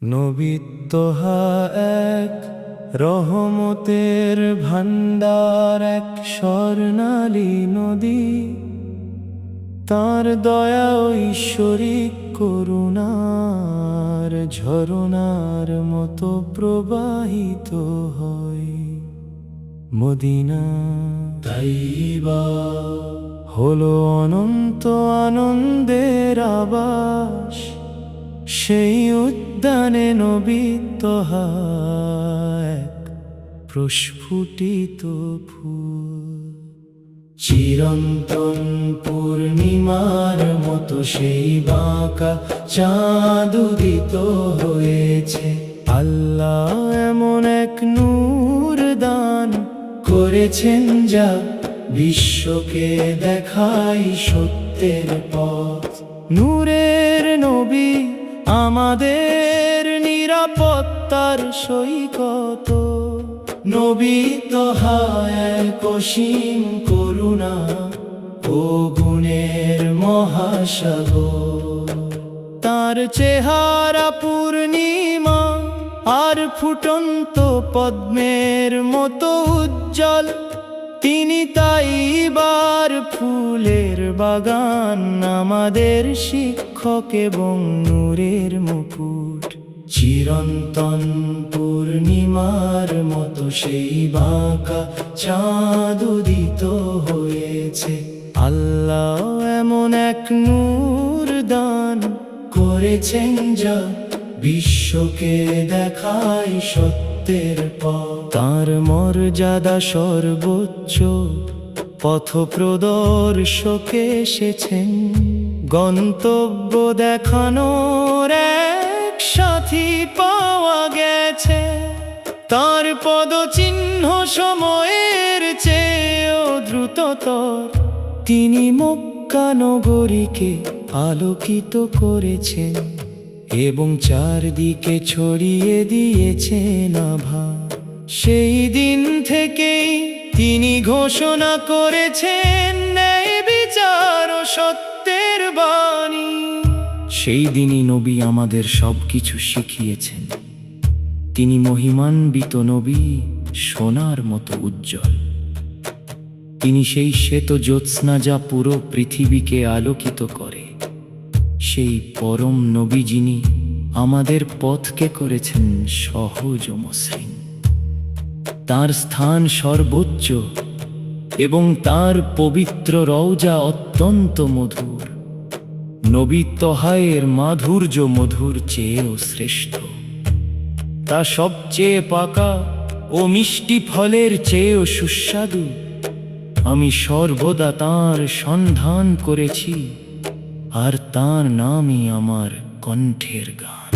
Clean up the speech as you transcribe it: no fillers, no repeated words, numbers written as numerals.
নবী তোহা এক রহমতের ভান্ডার, এক স্বর্ণালী নদী। তার দয়া ঐশ্বরিক করুণার ঝরনার মতো প্রবাহিত হয়। মদিনা তাইবা হলো অনন্ত আনন্দের আবাস, সেই উদ্যানে নবী তোহা এক প্রস্ফুটিত ফুল। চিরন্তন পূর্ণিমার মতো সেই বাঁকা চাঁদ উদিত হয়েছে। আল্লাহ এমন এক নূর দান করেছেন, যা বিশ্বকে দেখাই সত্যের পথ। নূরের নবী আমাদের নিরাপত্তার সৈকত। নবী তোহা এক অসীম করুণা ও গুণের মহাসাগর। তার চেহারা পূর্ণিমা আর ফুটন্ত পদ্মের মতো উজ্জ্বল। তিনি তাইবার ফুলের বাগান, আমাদের শিক্ষক এবং নূরের মুকুট। চিরন্তন পূর্ণিমার মতো সেই বাঁকা চাঁদ উদিত হয়েছে। আল্লাহ এমন এক নূর দান করেছেন, যা বিশ্বকে দেখায় সত্যের পথ। তার মর্যাদা সর্বোচ্চ, পথপ্রদর্শকে এসেছেন। গন্তব্য দেখানোর এক সাথী পাওয়া গেছে। তার পদচিহ্ন সময়ের চেয়েও দ্রুততর। তিনি মক্কা নগরীকে আলোকিত করেছেন এবং চারদিকে ছড়িয়ে দিয়েছেন আভা। সেই দিন থেকেই তিনি ঘোষণা করেছেন ন্যায় বিচার ও সত্যের বাণী। সেই দিনই নবী আমাদের সবকিছু শিখিয়েছেন। তিনি মহিমান্বিত নবী, সোনার মতো উজ্জ্বল। তিনি সেই শ্বেত জ্যোৎস্না, যা পুরো পৃথিবীকে আলোকিত করে। সেই পরম নবী, যিনি আমাদের পথকে করেছেন সহজ ও মসৃণ। তার স্থান সর্বোচ্চ এবং তার পবিত্র রওজা অত্যন্ত মধুর। নবী তোহায়ের মাধুর্য মধুর চেয়েও শ্রেষ্ঠ। তা সবচেয়ে পাকা ও মিষ্টি ফলের চেয়েও সুস্বাদু। আমি সর্বদা তাঁর সন্ধান করেছি, আর তাঁর নামই আমার কণ্ঠের গান।